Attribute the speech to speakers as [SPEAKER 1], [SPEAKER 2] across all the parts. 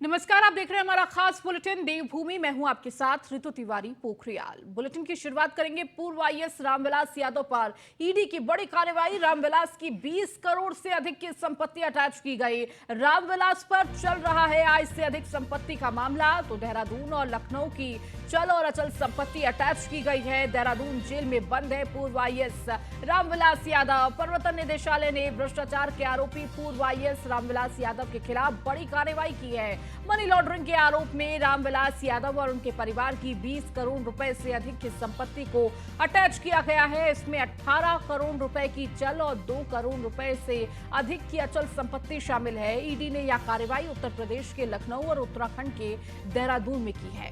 [SPEAKER 1] नमस्कार, आप देख रहे हैं हमारा खास बुलेटिन देवभूमि। मैं हूं आपके साथ ऋतु तिवारी पोखरियाल। बुलेटिन की शुरुआत करेंगे पूर्व आईएएस रामविलास यादव पर ईडी की बड़ी कार्रवाई। रामविलास की 20 करोड़ से अधिक की संपत्ति अटैच की गई। रामविलास पर चल रहा है आय से अधिक संपत्ति का मामला। तो देहरादून और लखनऊ की चल और अचल संपत्ति अटैच की गई है। देहरादून जेल में बंद है पूर्व आईएएस रामविलास यादव। प्रवर्तन निदेशालय ने भ्रष्टाचार के आरोपी पूर्व आईएएस रामविलास यादव के खिलाफ बड़ी कार्रवाई की है। मनी लॉन्ड्रिंग के आरोप में रामविलास यादव और उनके परिवार की 20 करोड़ रुपए से अधिक की संपत्ति को अटैच किया गया है। इसमें 18 करोड़ रुपए की चल और 2 करोड़ रुपए से अधिक की अचल संपत्ति शामिल है। ईडी ने यह कार्रवाई उत्तर प्रदेश के लखनऊ और उत्तराखंड के देहरादून में की है।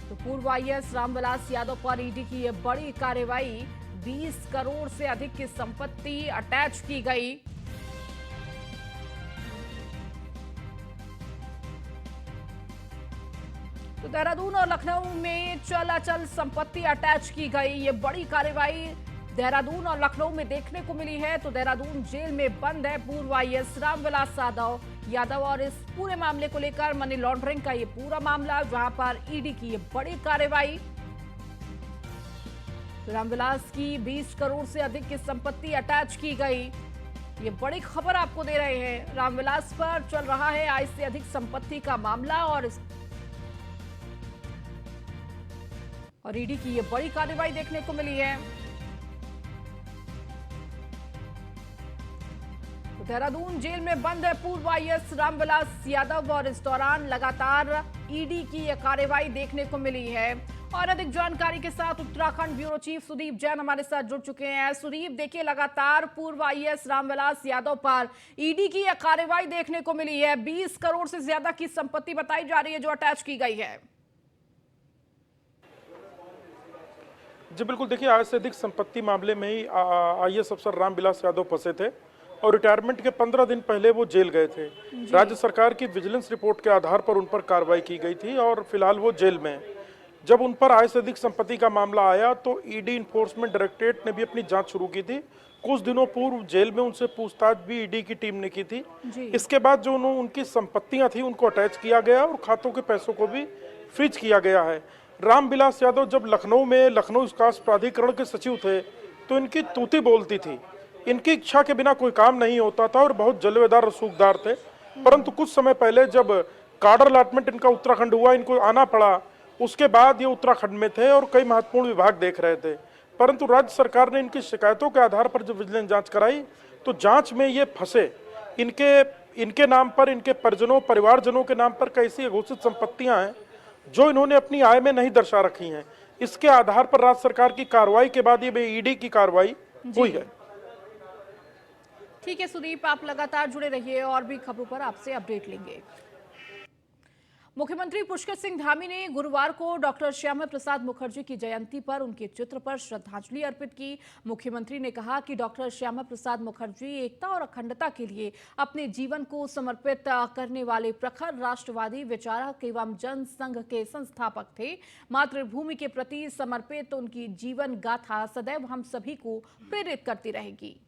[SPEAKER 1] तो पूर्व आईएएस रामविलास यादव पर ईडी की यह बड़ी कार्रवाई, 20 करोड़ से अधिक की संपत्ति अटैच की गई। तो देहरादून और लखनऊ में चल अचल संपत्ति अटैच की गई। ये बड़ी कार्रवाई देहरादून और लखनऊ में देखने को मिली है। तो देहरादून जेल में बंद है पूर्व आईएएस रामविलास यादव और इस पूरे मामले को लेकर मनी लॉन्ड्रिंग का ये पूरा मामला, जहां पर ईडी की ये बड़ी कार्रवाई। तो रामविलास की 20 करोड़ से अधिक की संपत्ति अटैच की गई। ये बड़ी खबर आपको दे रहे हैं। रामविलास पर चल रहा है आय से अधिक संपत्ति का मामला और ईडी की ये बड़ी कार्रवाई देखने को मिली है। तो देहरादून जेल में बंद है पूर्व आईएएस रामविलास यादव और इस दौरान लगातार ईडी की ये कार्रवाई देखने को मिली है। और अधिक जानकारी के साथ उत्तराखंड ब्यूरो चीफ सुदीप जैन हमारे साथ जुड़ चुके हैं। सुदीप, देखिए लगातार पूर्व आईएएस रामविलास यादव पर ईडी की यह कार्रवाई देखने को मिली है। 20 करोड़ से ज्यादा की संपत्ति बताई जा रही है जो अटैच की गई है।
[SPEAKER 2] जी बिल्कुल, देखिए आज से अधिक संपत्ति मामले में ही आईएएस अफसर रामविलास यादव फंसे थे और रिटायरमेंट के 15 दिन पहले वो जेल गए थे। राज्य सरकार की विजिलेंस रिपोर्ट के आधार पर उन पर कार्रवाई की गई थी और फिलहाल वो जेल में हैं। जब उन पर आय से अधिक संपत्ति का मामला आया तो ईडी इन्फोर्समेंट डायरेक्टरेट ने भी अपनी जांच शुरू की थी। कुछ दिनों पूर्व जेल में उनसे पूछताछ भी ईडी की टीम ने की थी। इसके बाद जो उनकी संपत्तियां थी उनको अटैच किया गया और खातों के पैसों को भी फ्रीज किया गया है। रामविलास यादव जब लखनऊ में लखनऊ विकास प्राधिकरण के सचिव थे तो इनकी तूती बोलती थी। इनकी इच्छा के बिना कोई काम नहीं होता था और बहुत जलवेदार रसूखदार थे। परंतु कुछ समय पहले जब काडर अलॉटमेंट इनका उत्तराखंड हुआ, इनको आना पड़ा, उसके बाद ये उत्तराखंड में थे और कई महत्वपूर्ण विभाग देख रहे थे। परंतु राज्य सरकार ने इनकी शिकायतों के आधार पर जब विजिलेंस जांच कराई तो जांच में ये फंसे। इनके नाम पर, इनके परिजनों परिवारजनों के नाम पर कैसी घोषित संपत्तियां हैं जो इन्होंने अपनी आय में नहीं दर्शा रखी हैं। इसके आधार पर राज्य सरकार की कार्रवाई के बाद ये ईडी की कार्रवाई हुई है।
[SPEAKER 1] ठीक है सुदीप, आप लगातार जुड़े रहिए और भी खबरों पर आपसे अपडेट लेंगे। मुख्यमंत्री पुष्कर सिंह धामी ने गुरुवार को डॉक्टर श्यामा प्रसाद मुखर्जी की जयंती पर उनके चित्र पर श्रद्धांजलि अर्पित की। मुख्यमंत्री ने कहा कि डॉक्टर श्यामा प्रसाद मुखर्जी एकता और अखंडता के लिए अपने जीवन को समर्पित करने वाले प्रखर राष्ट्रवादी विचारक एवं जनसंघ के संस्थापक थे। मातृभूमि के प्रति समर्पित उनकी जीवन गाथा सदैव हम सभी को प्रेरित करती रहेगी।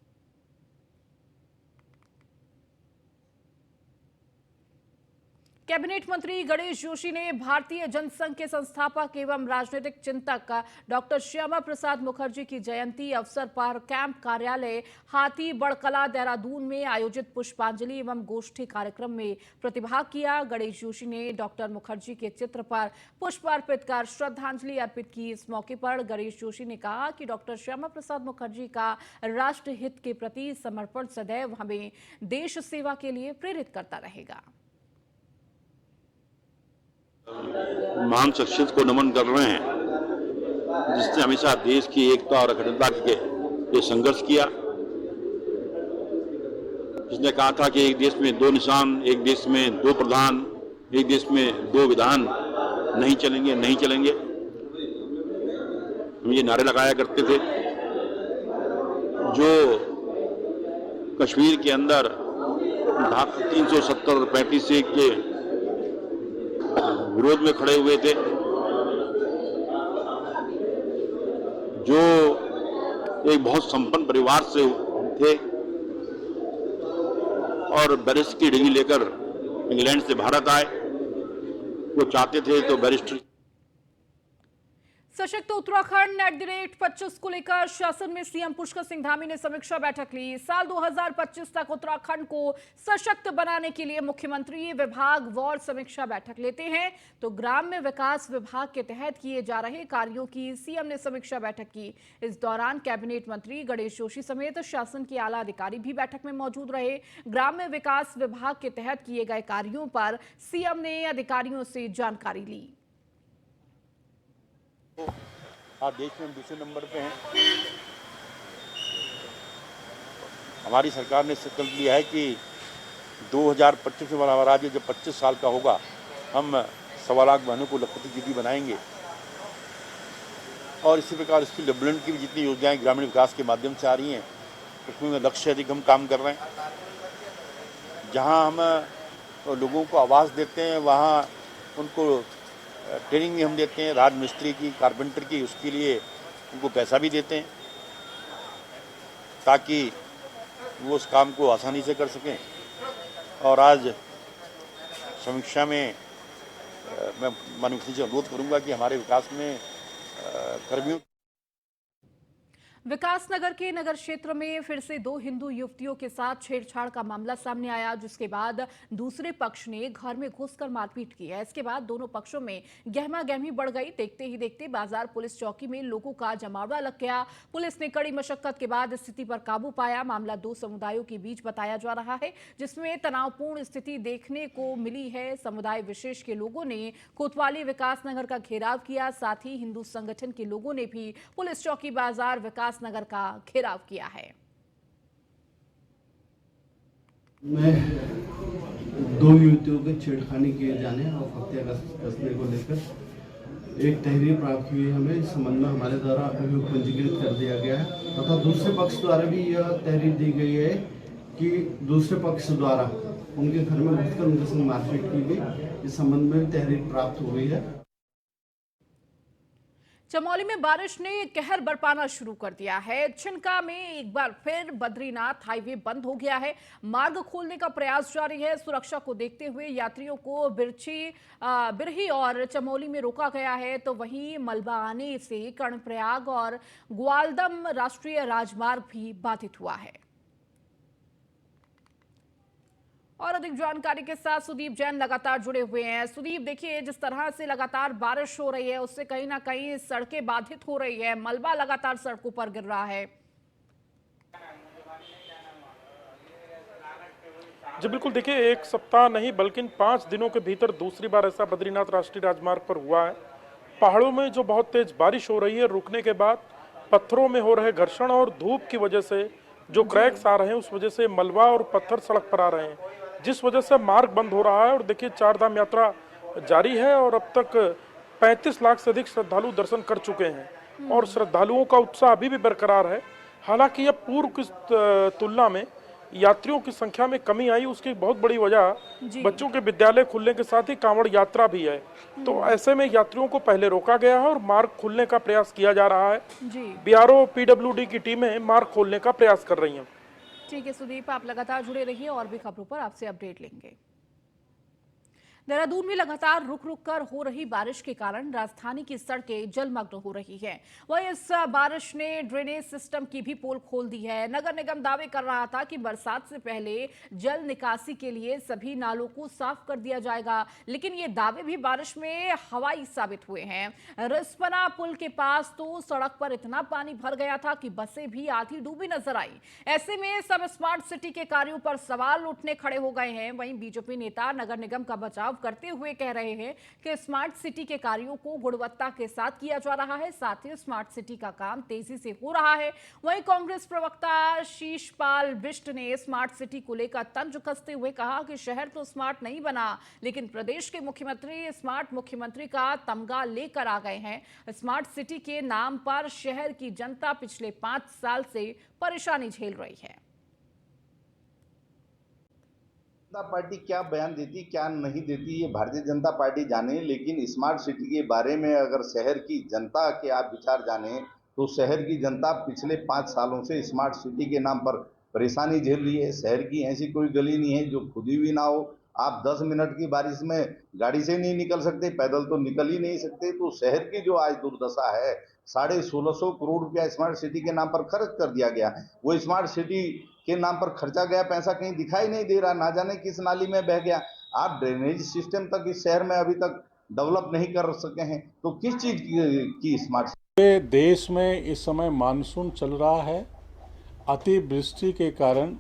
[SPEAKER 1] कैबिनेट मंत्री गणेश जोशी ने भारतीय जनसंघ के संस्थापक एवं राजनीतिक चिंतक डॉक्टर श्यामा प्रसाद मुखर्जी की जयंती अवसर पर कैंप कार्यालय हाथी बड़कला देहरादून में आयोजित पुष्पांजलि एवं गोष्ठी कार्यक्रम में प्रतिभाग किया। गणेश जोशी ने डॉक्टर मुखर्जी के चित्र पर पुष्प अर्पित कर श्रद्धांजलि अर्पित की। इस मौके पर गणेश जोशी ने कहा कि डॉक्टर श्यामा प्रसाद मुखर्जी का राष्ट्र हित के प्रति समर्पण सदैव हमें देश सेवा के लिए प्रेरित करता रहेगा।
[SPEAKER 3] महान शख्सियत को नमन कर रहे हैं जिसने हमेशा देश की एकता और अखंडता के लिए संघर्ष किया। जिसने कहा था कि एक देश में 2 निशान, एक देश में 2 प्रधान, एक देश में 2 विधान नहीं चलेंगे, नहीं चलेंगे। हम ये नारे लगाया करते थे। जो कश्मीर के अंदर 370 और 35 के विरोध में खड़े हुए थे, जो एक बहुत संपन्न परिवार से थे, और बैरिस्टर की डिग्री लेकर इंग्लैंड से भारत आए। वो चाहते थे तो बैरिस्टर।
[SPEAKER 1] सशक्त उत्तराखंड @25 को लेकर शासन में सीएम पुष्कर सिंह धामी ने समीक्षा बैठक ली। साल 2025 तक उत्तराखंड को सशक्त बनाने के लिए मुख्यमंत्री विभाग वार समीक्षा बैठक लेते हैं, तो ग्राम्य विकास विभाग के तहत किए जा रहे कार्यों की सीएम ने समीक्षा बैठक की। इस दौरान कैबिनेट मंत्री गणेश जोशी समेत शासन के आला अधिकारी भी बैठक में मौजूद रहे। ग्राम्य विकास विभाग के तहत किए गए कार्यों पर सीएम ने अधिकारियों से जानकारी ली।
[SPEAKER 3] आज देश में हम दूसरे नंबर पे हैं। हमारी सरकार ने संकल्प लिया है कि 2025 में हमारा राज्य जब 25 साल का होगा, हम 1.25 लाख बहनों को लखपति दीदी बनाएंगे। और इसी प्रकार इसकी डेवलपमेंट की भी जितनी योजनाएं ग्रामीण विकास के माध्यम से आ रही हैं, उसमें लक्ष्य से अधिक हम काम कर रहे हैं। जहां हम लोगों को आवास देते हैं, वहां उनको ट्रेनिंग भी हम देते हैं, राजमिस्त्री की, कारपेंटर की, उसके लिए उनको पैसा भी देते हैं ताकि वो उस काम को आसानी से कर सकें। और आज समीक्षा में मैं माननीय मुख्यमंत्री से अनुरोध करूंगा कि हमारे विकास में कर्मियों।
[SPEAKER 1] विकासनगर के नगर क्षेत्र में फिर से 2 हिंदू युवतियों के साथ छेड़छाड़ का मामला सामने आया, जिसके बाद दूसरे पक्ष ने घर में घुसकर मारपीट की है। इसके बाद दोनों पक्षों में गहमा-गहमी बढ़ गई। देखते ही देखते बाजार पुलिस चौकी में लोगों का जमावड़ा लग गया। पुलिस ने कड़ी मशक्कत के बाद स्थिति पर काबू पाया। मामला 2 समुदायों के बीच बताया जा रहा है, जिसमें तनावपूर्ण स्थिति देखने को मिली है। समुदाय विशेष के लोगों ने कोतवाली विकासनगर का घेराव किया। साथ ही हिंदू संगठन के लोगों ने भी पुलिस चौकी बाजार विकासनगर का घेराव किया है।
[SPEAKER 4] मैं 2 युवतियों के छेड़खानी किए जाने और हत्या कसने को लेकर एक तहरीर प्राप्त हुई है। हमें इस संबंध में हमारे द्वारा अभियोग पंजीकृत कर दिया गया है तथा दूसरे पक्ष द्वारा भी यह तहरीर दी गई है कि दूसरे पक्ष द्वारा उनके घर में घुसकर उनके संग मारपीट की गई। इस संबंध में तहरीर प्राप्त हो गई है।
[SPEAKER 1] चमोली में बारिश ने कहर बरपाना शुरू कर दिया है। छिनका में एक बार फिर बद्रीनाथ हाईवे बंद हो गया है। मार्ग खोलने का प्रयास जारी है। सुरक्षा को देखते हुए यात्रियों को बिरही और चमोली में रोका गया है, तो वहीं मलबा आने से कर्णप्रयाग और ग्वालदम राष्ट्रीय राजमार्ग भी बाधित हुआ है। और अधिक जानकारी के साथ सुदीप जैन लगातार जुड़े हुए हैं। सुदीप, देखिए, जिस तरह से लगातार बारिश हो रही है उससे कहीं ना कहीं सड़कें बाधित हो रही है, मलबा लगातार सड़कों पर गिर रहा है।
[SPEAKER 2] जी बिल्कुल, देखिए, 1 सप्ताह नहीं बल्कि 5 दिनों के भीतर दूसरी बार ऐसा बद्रीनाथ राष्ट्रीय राजमार्ग पर हुआ है। पहाड़ों में जो बहुत तेज बारिश हो रही है, रुकने के बाद पत्थरों में हो रहे घर्षण और धूप की वजह से जो क्रैक्स आ रहे हैं, उस वजह से मलबा और पत्थर सड़क पर आ रहे हैं, जिस वजह से मार्ग बंद हो रहा है। और देखिए, 4 धाम यात्रा जारी है और अब तक 35 लाख से अधिक श्रद्धालु दर्शन कर चुके हैं और श्रद्धालुओं का उत्साह अभी भी बरकरार है। हालांकि अब पूर्व की तुलना में यात्रियों की संख्या में कमी आई, उसकी बहुत बड़ी वजह बच्चों के विद्यालय खुलने के साथ ही कांवड़ यात्रा भी है। तो ऐसे में यात्रियों को पहले रोका गया है और मार्ग खोलने का प्रयास किया जा रहा है। बीआरओ पीडब्ल्यूडी की टीमें मार्ग खोलने का प्रयास कर रही हैं।
[SPEAKER 1] ठीक है सुदीप, आप लगातार जुड़े रहिए और भी खबरों पर आपसे अपडेट लेंगे। देहरादून में लगातार रुक रुक कर हो रही बारिश के कारण राजधानी की सड़कें जलमग्न हो रही हैं। वहीं इस बारिश ने ड्रेनेज सिस्टम की भी पोल खोल दी है। नगर निगम दावे कर रहा था कि बरसात से पहले जल निकासी के लिए सभी नालों को साफ कर दिया जाएगा, लेकिन ये दावे भी बारिश में हवाई साबित हुए हैं। रिस्पना पुल के पास तो सड़क पर इतना पानी भर गया था कि बसें भी आधी डूबी नजर आई। ऐसे में सब स्मार्ट सिटी के कार्यों पर सवाल उठने खड़े हो गए हैं। वहीं बीजेपी नेता नगर निगम का बचाव करते हुए कह रहे हैं कि स्मार्ट सिटी के कार्यों को गुणवत्ता के साथ किया जा रहा है, साथ ही स्मार्ट सिटी का काम तेजी से हो रहा है। वहीं कांग्रेस प्रवक्ता शीशपाल बिष्ट ने स्मार्ट सिटी को लेकर तंज कसते हुए कहा कि शहर तो स्मार्ट नहीं बना, लेकिन प्रदेश के मुख्यमंत्री स्मार्ट मुख्यमंत्री का तमगा लेकर आ गए हैं। स्मार्ट सिटी के नाम पर शहर की जनता पिछले 5 साल से परेशानी झेल रही है।
[SPEAKER 5] जनता पार्टी क्या बयान देती क्या नहीं देती ये भारतीय जनता पार्टी जाने, लेकिन स्मार्ट सिटी के बारे में अगर शहर की जनता के आप विचार जाने तो शहर की जनता पिछले 5 सालों से स्मार्ट सिटी के नाम पर परेशानी झेल रही है। शहर की ऐसी कोई गली नहीं है जो खुदी हुई ना हो। आप 10 मिनट की बारिश में गाड़ी से नहीं निकल सकते, पैदल तो निकल ही नहीं सकते। तो शहर की जो आज दुर्दशा है, 1650 करोड़ रुपया स्मार्ट सिटी के नाम पर खर्च कर दिया गया। वो स्मार्ट सिटी के नाम पर खर्चा गया पैसा कहीं दिखाई नहीं दे रहा, ना जाने किस नाली में बह गया। आप ड्रेनेज सिस्टम तक इस शहर में अभी तक डेवलप नहीं कर सके हैं, तो किस चीज की स्मार्ट।
[SPEAKER 6] देश में इस समय मानसून चल रहा है। अतिवृष्टि के कारण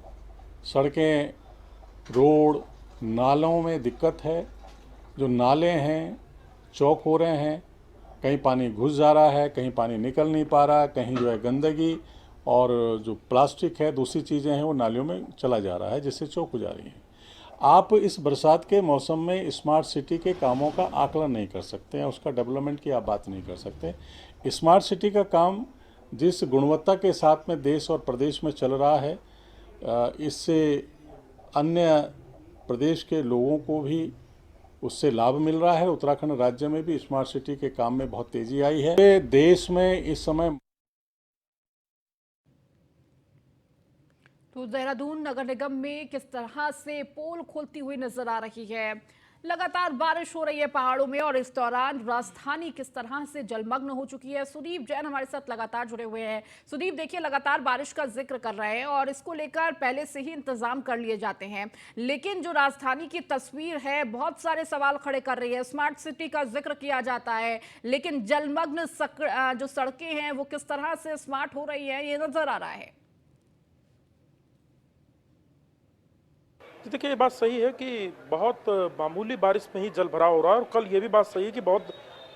[SPEAKER 6] सड़कें, रोड, नालों में दिक्कत है। जो नाले हैं चौक हो रहे हैं, कहीं पानी घुस जा रहा है, कहीं पानी निकल नहीं पा रहा, कहीं जो है गंदगी और जो प्लास्टिक है, दूसरी चीज़ें हैं, वो नालियों में चला जा रहा है, जिससे चौक हो जा रही हैं। आप इस बरसात के मौसम में स्मार्ट सिटी के कामों का आकलन नहीं कर सकते हैं, उसका डेवलपमेंट की आप बात नहीं कर सकते। स्मार्ट सिटी का काम जिस गुणवत्ता के साथ में देश और प्रदेश में चल रहा है, इससे अन्य प्रदेश के लोगों को भी उससे लाभ मिल रहा है। उत्तराखंड राज्य में भी स्मार्ट सिटी के काम में बहुत तेजी आई है। देश में इस समय
[SPEAKER 1] तो देहरादून नगर निगम में किस तरह से पोल खोलती हुई नजर आ रही है। लगातार बारिश हो रही है पहाड़ों में और इस दौरान राजधानी किस तरह से जलमग्न हो चुकी है। सुदीप जैन हमारे साथ लगातार जुड़े हुए हैं। सुदीप, देखिए लगातार बारिश का जिक्र कर रहे हैं और इसको लेकर पहले से ही इंतजाम कर लिए जाते हैं, लेकिन जो राजधानी की तस्वीर है बहुत सारे सवाल खड़े कर रही है। स्मार्ट सिटी का जिक्र किया जाता है, लेकिन जलमग्न जो सड़कें हैं वो किस तरह से स्मार्ट हो रही है ये नजर आ रहा है।
[SPEAKER 2] देखिए, ये बात सही है कि बहुत मामूली बारिश में ही जल भराव हो रहा है और कल ये भी बात सही है कि बहुत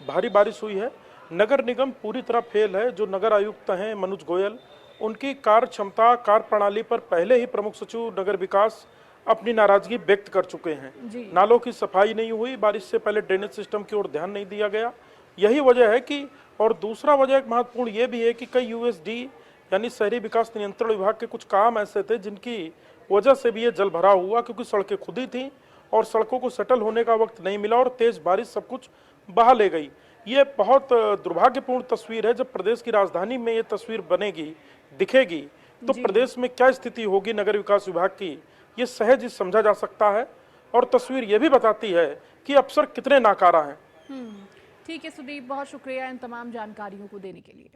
[SPEAKER 2] भारी बारिश हुई है। नगर निगम पूरी तरह फेल है। जो नगर आयुक्त हैं मनोज गोयल, उनकी कार्य क्षमता, कार्य प्रणाली पर पहले ही प्रमुख सचिव नगर विकास अपनी नाराजगी व्यक्त कर चुके हैं। नालों की सफाई नहीं हुई, बारिश से पहले ड्रेनेज सिस्टम की ओर ध्यान नहीं दिया गया, यही वजह है कि। और दूसरा वजह एक महत्वपूर्ण ये भी है कि कई यूएसडी यानी शहरी विकास नियंत्रण विभाग के कुछ काम ऐसे थे जिनकी वजह से भी ये जल भराव हुआ, क्योंकि सड़कें खुदी थीं और सड़कों को सेटल होने का वक्त नहीं मिला और तेज बारिश सब कुछ बहा ले गई। ये बहुत दुर्भाग्यपूर्ण तस्वीर है। जब प्रदेश की राजधानी में ये तस्वीर बनेगी, दिखेगी, तो प्रदेश में क्या स्थिति होगी नगर विकास विभाग की, ये सहज ही समझा जा सकता है। और तस्वीर ये भी बताती है कि अफसर कितने नाकारा हैं।
[SPEAKER 1] ठीक है सुदीप, बहुत शुक्रिया इन तमाम जानकारियों को देने के लिए।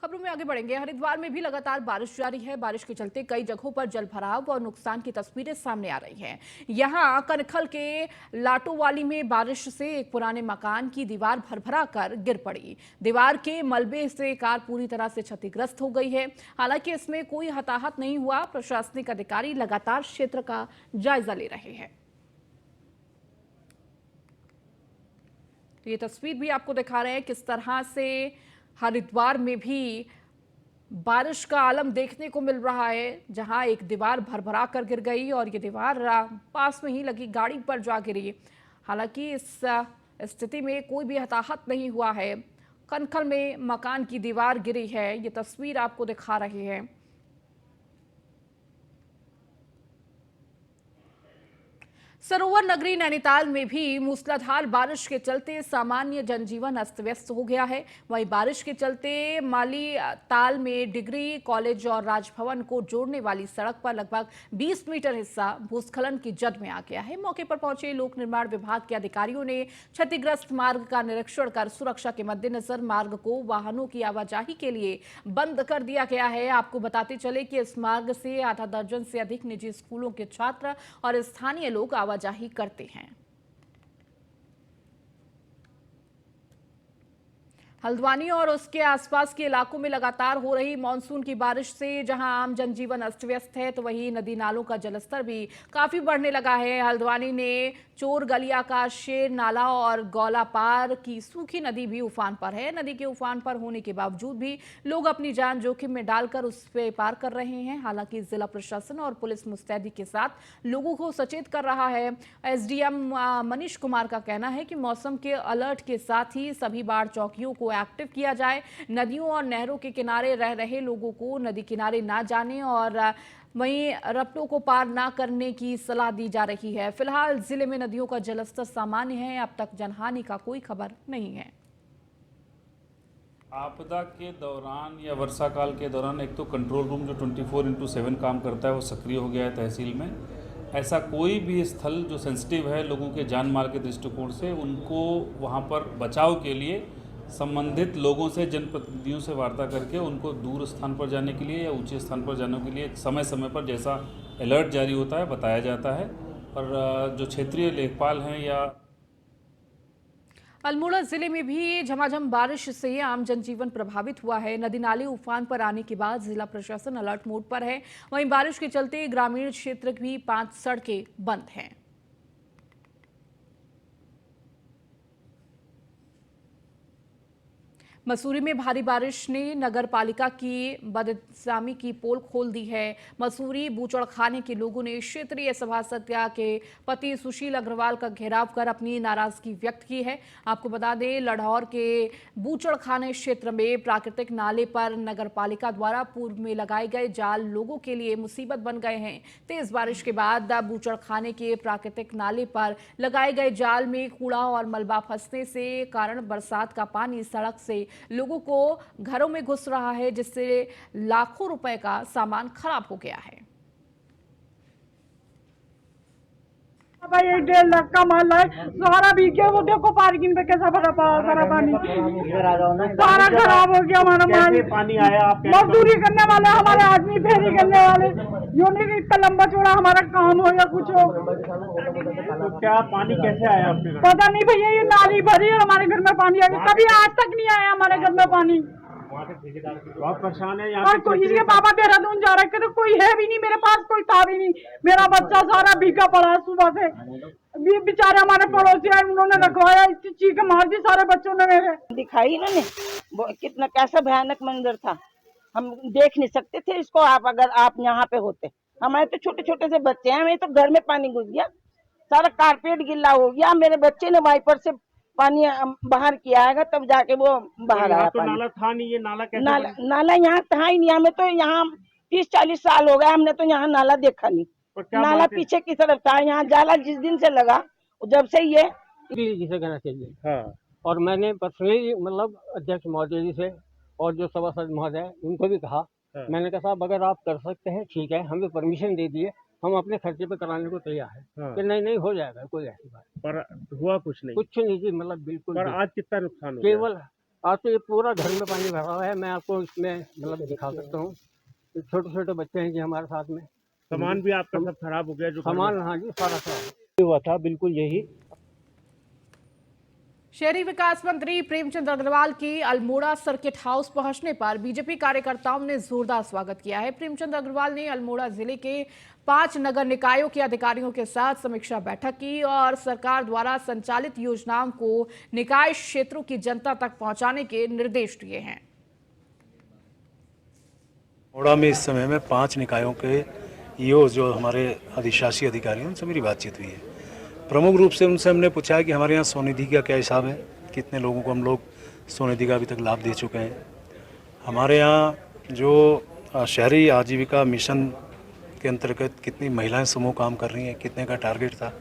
[SPEAKER 1] खबरों में आगे बढ़ेंगे। हरिद्वार में भी लगातार बारिश जारी है। बारिश के चलते कई जगहों पर जलभराव और नुकसान की तस्वीरें सामने आ रही हैं। यहां कनखल के लाटोवाली में बारिश से एक पुराने मकान की दीवार भरभरा कर गिर पड़ी। दीवार के मलबे से कार पूरी तरह से क्षतिग्रस्त हो गई है। हालांकि इसमें कोई हताहत नहीं हुआ। प्रशासनिक अधिकारी लगातार क्षेत्र का जायजा ले रहे हैं। तो ये तस्वीर भी आपको दिखा रहे हैं किस तरह से हरिद्वार में भी बारिश का आलम देखने को मिल रहा है, जहां एक दीवार भरभरा कर गिर गई और ये दीवार पास में ही लगी गाड़ी पर जा गिरी। हालांकि इस स्थिति में कोई भी हताहत नहीं हुआ है। कनखल में मकान की दीवार गिरी है, ये तस्वीर आपको दिखा रहे हैं। सरोवर नगरी नैनीताल में भी मूसलाधार बारिश के चलते सामान्य जनजीवन अस्त व्यस्त हो गया है। वहीं बारिश के चलते माली ताल में डिग्री कॉलेज और राजभवन को जोड़ने वाली सड़क पर लगभग 20 मीटर हिस्सा भूस्खलन की जद में आ गया है। मौके पर पहुंचे लोक निर्माण विभाग के अधिकारियों ने क्षतिग्रस्त मार्ग का निरीक्षण कर सुरक्षा के मद्देनजर मार्ग को वाहनों की आवाजाही के लिए बंद कर दिया गया है। आपको बताते चले कि इस मार्ग से आधा दर्जन से अधिक निजी स्कूलों के छात्र और स्थानीय लोग आवाजाही करते हैं। हल्द्वानी और उसके आसपास के इलाकों में लगातार हो रही मानसून की बारिश से जहां आम जनजीवन अस्त व्यस्त है, तो वहीं नदी नालों का जलस्तर भी काफी बढ़ने लगा है। हल्द्वानी ने चोर गलिया का शेर नाला और गौलापार की सूखी नदी भी उफान पर है। नदी के उफान पर होने के बावजूद भी लोग अपनी जान जोखिम में डालकर उस पे पार कर रहे हैं। हालांकि जिला प्रशासन और पुलिस मुस्तैदी के साथ लोगों को सचेत कर रहा है। एसडीएम मनीष कुमार का कहना है कि मौसम के अलर्ट के साथ ही सभी बाढ़ चौकियों को एक्टिव किया जाए। नदियों और नहरों के किनारे रह रहे लोगों को नदी किनारे ना जाने और वहीं रपटों को पार ना करने की सलाह दी जा रही है। फिलहाल जिले में नदियों का जलस्तर सामान्य है। अब तक जनहानि का कोई खबर नहीं है।
[SPEAKER 7] आपदा के दौरान या वर्षा काल के दौरान एक तो कंट्रोल रूम जो 24/7 काम करता है वो सक्रिय हो गया है तहसील में। ऐसा कोई भी स्थल जो सेंसिटिव है लोगों के जान माल के दृष्टिकोण से, उनको वहाँ पर बचाव के लिए संबंधित लोगों से, जनप्रतिनिधियों से वार्ता करके उनको दूर स्थान पर जाने के लिए या ऊंचे स्थान पर जाने के लिए समय समय पर जैसा अलर्ट जारी होता है बताया जाता है। और जो क्षेत्रीय लेखपाल हैं या
[SPEAKER 1] अल्मोड़ा जिले में भी झमाझम बारिश से आम जनजीवन प्रभावित हुआ है। नदी नाले उफान पर आने के बाद जिला प्रशासन अलर्ट मोड पर है। वहीं बारिश के चलते ग्रामीण क्षेत्र की 5 सड़कें बंद हैं। मसूरी में भारी बारिश ने नगर पालिका की बदइंतजामी की पोल खोल दी है। मसूरी बूचड़खाने के लोगों ने क्षेत्रीय सभा सत्या के पति सुशील अग्रवाल का घेराव कर अपनी नाराजगी व्यक्त की है। आपको बता दें, लढ़ौर के बूचड़खाने क्षेत्र में प्राकृतिक नाले पर नगर पालिका द्वारा पूर्व में लगाए गए जाल लोगों के लिए मुसीबत बन गए हैं। तेज बारिश के बाद बूचड़खाने के प्राकृतिक नाले पर लगाए गए जाल में कूड़ा और मलबा फंसने से कारण बरसात का पानी सड़क से लोगों को घरों में घुस रहा है, जिससे लाखों रुपए का सामान खराब हो गया है।
[SPEAKER 8] भाई 1.5 लाख का माल है, सारा भीग गया। वो देखो पार्किंग पे कैसा भरा सारा पानी, सारा खराब हो गया हमारा माल। पानी आया, मजदूरी करने वाले हमारे आदमी, फेरी करने वाले, यो नहीं कि इतना लंबा चौड़ा हमारा काम हो या कुछ हो।
[SPEAKER 9] तो क्या पानी कैसे आया आपके घर?
[SPEAKER 8] पता नहीं भैया, ये नाली भरी और हमारे घर में पानी आ गया। कभी आज तक नहीं आया हमारे घर में पानी।
[SPEAKER 9] बहुत परेशान है यहाँ
[SPEAKER 8] और कोई इसके पापा देहरादून जा रखे तो कोई है भी नहीं, मेरे पास कोई था भी नहीं। मेरा बच्चा सारा भीगा पड़ा है सुबह से। बेचारे हमारे पड़ोसी हैं, उन्होंने रखवाया, इतनी चीख मार दी सारे बच्चों ने मेरे।
[SPEAKER 10] दिखाई इन्होंने कितना कैसा भयानक मंजर था, हम देख नहीं सकते थे इसको। आप अगर आप यहाँ पे होते, हमारे तो छोटे छोटे से बच्चे हैं, हमें तो घर में पानी घुस गया, सारा कारपेट गिल्ला हो गया। मेरे बच्चे ने वाइपर से पानी बाहर किया है, तब जाके वो बाहर आया।
[SPEAKER 9] तो नाला था नहीं, ये नाला कैसे?
[SPEAKER 10] नाला यहाँ था ही नहीं। हमें तो यहाँ 30-40 साल हो गए, हमने तो यहाँ नाला देखा नहीं। नाला पीछे की तरफ था, यहाँ जाला जिस दिन से लगा, जब से ये
[SPEAKER 9] जिसे कहना चाहिए।
[SPEAKER 11] हाँ। और मैंने पर्सनली मतलब अध्यक्ष महोदय जी से और जो सभासद महोदय उनको भी कहा।
[SPEAKER 9] हाँ।
[SPEAKER 11] मैंने कहा साहब अगर आप कर सकते हैं ठीक है, हमें परमिशन दे दिए, हम अपने खर्चे पे कराने को तैयार है।
[SPEAKER 9] हाँ।
[SPEAKER 11] कि नहीं हो जाएगा, कोई ऐसी बात।
[SPEAKER 9] पर हुआ कुछ नहीं जी,
[SPEAKER 11] मतलब बिल्कुल।
[SPEAKER 9] पर आज कितना नुकसान हो
[SPEAKER 11] केवल आज तो ये पूरा घर में पानी भरा हुआ है। मैं आपको इसमें मतलब दिखा सकता हूँ। छोटे छोटे बच्चे हैं जी हमारे साथ में।
[SPEAKER 9] सामान भी आपका सब खराब हो गया? जो
[SPEAKER 11] सामान, हाँ जी, सारा खराब हुआ था, बिल्कुल यही।
[SPEAKER 1] शहरी विकास मंत्री प्रेमचंद अग्रवाल के अल्मोड़ा सर्किट हाउस पहुंचने पर बीजेपी कार्यकर्ताओं ने जोरदार स्वागत किया है। प्रेमचंद अग्रवाल ने अल्मोड़ा जिले के 5 नगर निकायों के अधिकारियों के साथ समीक्षा बैठक की और सरकार द्वारा संचालित योजनाओं को निकाय क्षेत्रों की जनता तक पहुंचाने के निर्देश दिए हैं।
[SPEAKER 12] अल्मोड़ा में इस समय में 5 निकायों के ईओ जो हमारे अधिशासी अधिकारी हैं, उनसे मेरी बातचीत हुई है। प्रमुख रूप से उनसे हमने पूछा है कि हमारे यहाँ स्वनिधि का क्या हिसाब है, कितने लोगों को हम लोग स्वनिधि का अभी तक लाभ दे चुके हैं। हमारे यहाँ जो शहरी आजीविका मिशन के अंतर्गत कितनी महिलाएं समूह काम कर रही हैं, कितने का टारगेट था।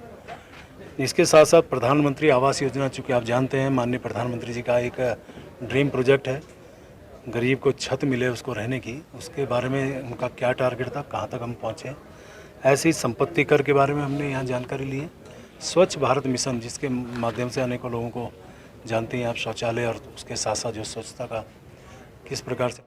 [SPEAKER 12] इसके साथ साथ प्रधानमंत्री आवास योजना, चूँकि आप जानते हैं माननीय प्रधानमंत्री जी का एक ड्रीम प्रोजेक्ट है, गरीब को छत मिले उसको रहने की, उसके बारे में उनका क्या टारगेट था, कहाँ तक हम पहुँचे। ऐसे ही संपत्ति कर के बारे में हमने यहाँ जानकारी ली है। स्वच्छ भारत मिशन, जिसके माध्यम से अनेकों लोगों को जानते हैं आप, शौचालय और उसके साथ साथ जो स्वच्छता का किस प्रकार से।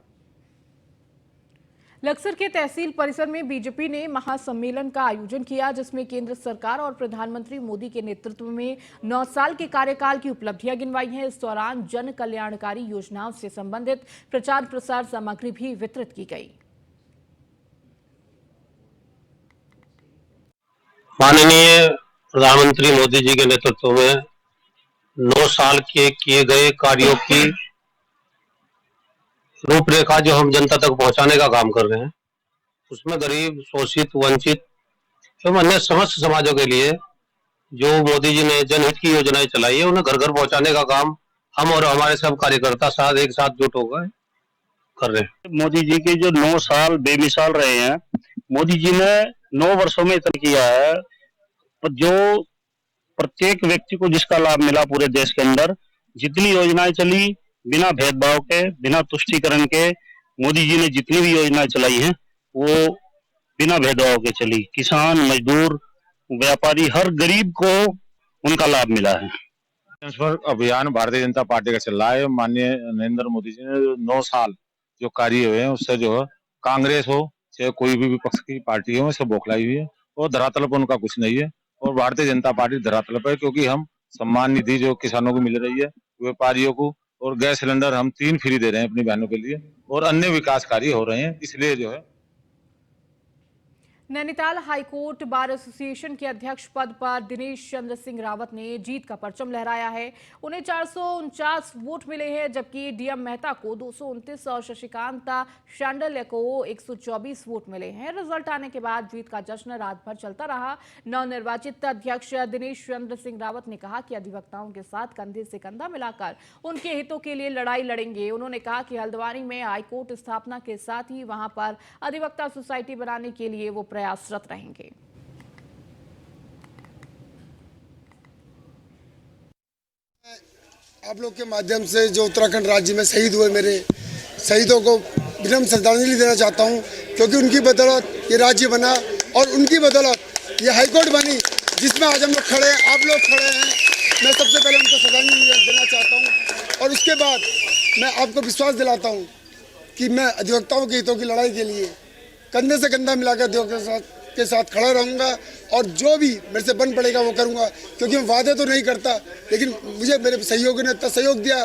[SPEAKER 1] लक्सर के तहसील परिसर में बीजेपी ने महासम्मेलन का आयोजन किया, जिसमें केंद्र सरकार और प्रधानमंत्री मोदी के नेतृत्व में 9 साल के कार्यकाल की उपलब्धियां गिनवाई हैं। इस दौरान जन कल्याणकारी योजनाओं से संबंधित प्रचार प्रसार सामग्री भी वितरित की गई।
[SPEAKER 13] माननीय प्रधानमंत्री मोदी जी के नेतृत्व में 9 साल के किए गए कार्यों की रूपरेखा जो हम जनता तक पहुंचाने का काम कर रहे हैं, उसमें गरीब, शोषित, वंचित एवं अन्य समस्त समाजों के लिए जो मोदी जी ने जनहित की योजनाएं चलाई है, उन्हें घर घर पहुंचाने का काम हम और हमारे सब कार्यकर्ता साथ एक साथ जुट होकर कर रहे हैं।
[SPEAKER 14] मोदी जी के जो 9 साल बेमिसाल रहे हैं, मोदी जी ने 9 वर्षों में इतना किया है, जो प्रत्येक व्यक्ति को जिसका लाभ मिला पूरे देश के अंदर, जितनी योजनाएं चली, बिना भेदभाव के, बिना तुष्टीकरण के मोदी जी ने जितनी भी योजनाएं चलाई हैं वो बिना भेदभाव के चली। किसान, मजदूर, व्यापारी, हर गरीब को उनका लाभ मिला है।
[SPEAKER 15] ट्रांसफर अभियान भारतीय जनता पार्टी का चल रहा है। माननीय नरेंद्र मोदी जी ने 9 साल जो कार्य हुए हैं उससे जो है कांग्रेस हो चाहे कोई भी विपक्ष की पार्टी हो, सब बौखलाई हुई है और धरातल पर उनका कुछ नहीं है। और भारतीय जनता पार्टी धरातल पर है, क्योंकि हम सम्मान निधि जो किसानों को मिल रही है, व्यापारियों को, और गैस सिलेंडर हम 3 फ्री दे रहे हैं अपनी बहनों के लिए, और अन्य विकास कार्य हो रहे हैं। इसलिए जो है
[SPEAKER 1] नैनीताल हाईकोर्ट बार एसोसिएशन के अध्यक्ष पद पर दिनेश चंद्र सिंह रावत ने जीत का परचम लहराया है। उन्हें 449 वोट मिले हैं, जबकि डीएम मेहता को 229 और शशिकांत शांडल्य को 124 वोट मिले हैं। रिजल्ट आने के बाद जीत का जश्न रात भर चलता रहा। नवनिर्वाचित अध्यक्ष दिनेश चंद्र सिंह रावत ने कहा कि अधिवक्ताओं के साथ कंधे से कंधा मिलाकर उनके हितों के लिए लड़ाई लड़ेंगे। उन्होंने कहा कि हल्द्वानी में हाईकोर्ट स्थापना के साथ ही वहां पर अधिवक्ता सोसाइटी बनाने के लिए वो प्रयासरत रहेंगे।
[SPEAKER 16] आप लोग के माध्यम से जो उत्तराखंड राज्य में शहीद हुए मेरे शहीदों को विनम्र श्रद्धांजलि देना चाहता हूं, क्योंकि उनकी बदौलत ये राज्य बना और उनकी बदौलत ये हाईकोर्ट बनी जिसमें आज हम लोग खड़े हैं, आप लोग खड़े हैं। मैं सबसे पहले उनको श्रद्धांजलि देना चाहता हूं और उसके बाद मैं आपको विश्वास दिलाता हूं कि मैं अधिवक्ताओं के हितों की लड़ाई के लिए कंधे से कंधा मिलाकर अधिवक्ताओं के साथ खड़ा रहूंगा और जो भी मेरे से बन पड़ेगा वो करूंगा, क्योंकि मैं वादे तो नहीं करता, लेकिन मुझे मेरे सहयोगियों ने इतना सहयोग दिया,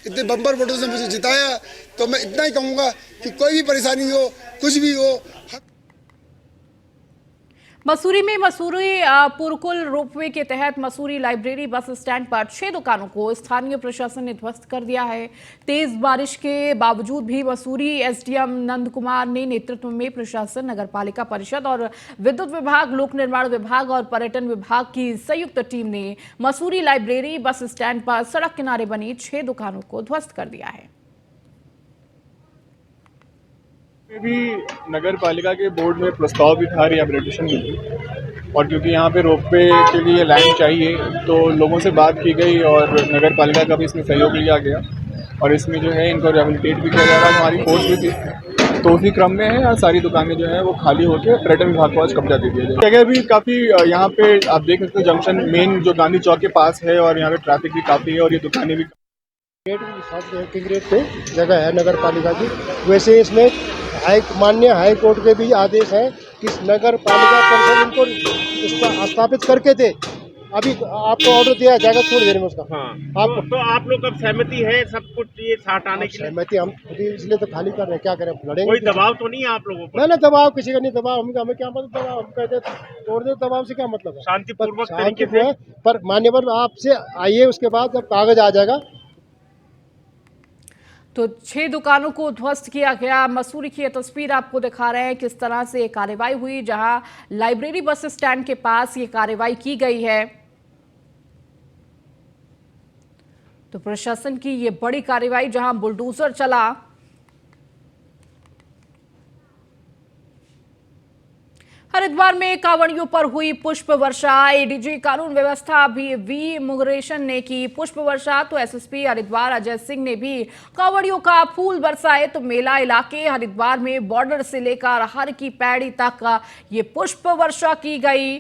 [SPEAKER 16] इतने बम्पर वोटों से मुझे जिताया, तो मैं इतना ही कहूंगा कि कोई भी परेशानी हो, कुछ भी हो।
[SPEAKER 1] मसूरी में मसूरी पुरकुल रोपवे के तहत मसूरी लाइब्रेरी बस स्टैंड पर 6 दुकानों को स्थानीय प्रशासन ने ध्वस्त कर दिया है। तेज बारिश के बावजूद भी मसूरी एसडीएम नंद कुमार ने नेतृत्व में प्रशासन, नगरपालिका परिषद और विद्युत विभाग, लोक निर्माण विभाग और पर्यटन विभाग की संयुक्त टीम ने मसूरी लाइब्रेरी बस स्टैंड पर सड़क किनारे बनी 6 दुकानों को ध्वस्त कर दिया है।
[SPEAKER 17] भी नगर पालिका के बोर्ड में प्रस्ताव भी था रिहेबिलिटेशन के लिए, और क्योंकि यहाँ पे रोपवे के लिए लैंड चाहिए तो लोगों से बात की गई और नगर पालिका का भी इसमें सहयोग लिया गया और इसमें जो है इनको रिहेबिलिटेट भी किया जा रहा है। हमारी फोर्स भी थी, तो उसी क्रम में है और सारी दुकानें जो है वो खाली होकर पर्यटन विभाग को आज कब्जा दे दिया जाए। जगह भी काफ़ी यहाँ पे आप देख सकते हो, जंक्शन मेन जो गांधी चौक के पास है और यहाँ पे ट्रैफिक भी काफ़ी है और ये दुकानें भी
[SPEAKER 18] पे जगह है नगर पालिका की। वैसे इसमें माननीय हाई कोर्ट के भी आदेश है कि नगर पालिका परिषद इनको स्थापित करके थे। अभी आपको ऑर्डर दिया जाएगा थोड़ी देर में उसका।
[SPEAKER 9] हाँ, तो आप लोग अब सहमति है सब कुछ ये हटाने की?
[SPEAKER 18] सहमति हम खुद ही इसलिए तो खाली कर रहे हैं, क्या करें, लड़ेंगे।
[SPEAKER 9] कोई दबाव तो नहीं है आप लोगों पर?
[SPEAKER 18] नहीं, दबाव किसी का नहीं। दबाव हमें क्या मतलब दबाव, हम कहते तोड़ दे, दबाव से क्या मतलब है?
[SPEAKER 9] शांतिपूर्वक तरीके से।
[SPEAKER 18] पर मान्यवर आपसे आइए, उसके बाद जब कागज आ जाएगा।
[SPEAKER 1] तो 6 दुकानों को ध्वस्त किया गया। मसूरी की ये तस्वीर आपको दिखा रहे हैं किस तरह से ये कार्रवाई हुई, जहां लाइब्रेरी बस स्टैंड के पास ये कार्रवाई की गई है। तो प्रशासन की ये बड़ी कार्रवाई, जहां बुलडोजर चला। हरिद्वार में कांवड़ियों पर हुई पुष्प वर्षा। एडीजी कानून व्यवस्था भी वी मुगरेशन ने की पुष्प वर्षा। तो एसएसपी हरिद्वार अजय सिंह ने भी कांवड़ियों का फूल बरसाए। तो मेला इलाके हरिद्वार में बॉर्डर से लेकर हर की पैड़ी तक ये पुष्प वर्षा की गई।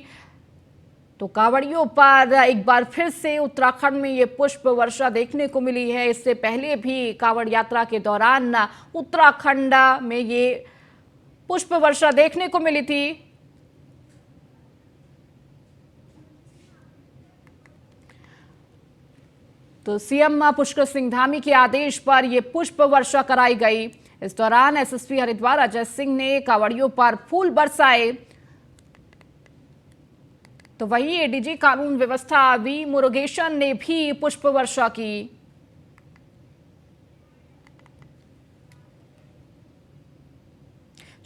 [SPEAKER 1] तो कांवड़ियों पर एक बार फिर से उत्तराखंड में ये पुष्प वर्षा देखने को मिली है। इससे पहले भी कांवड़ यात्रा के दौरान उत्तराखंड में ये पुष्प वर्षा देखने को मिली थी। तो सीएम पुष्कर सिंह धामी के आदेश पर यह पुष्प वर्षा कराई गई। इस दौरान एसएसपी हरिद्वार अजय सिंह ने कांवड़ियों पर फूल बरसाए। तो वहीं एडीजी कानून व्यवस्था वी मुरुगेशन ने भी पुष्प वर्षा की।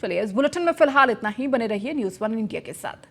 [SPEAKER 1] चलिए, इस बुलेटिन में फिलहाल इतना ही। बने रहिए न्यूज़ 1 इंडिया के साथ।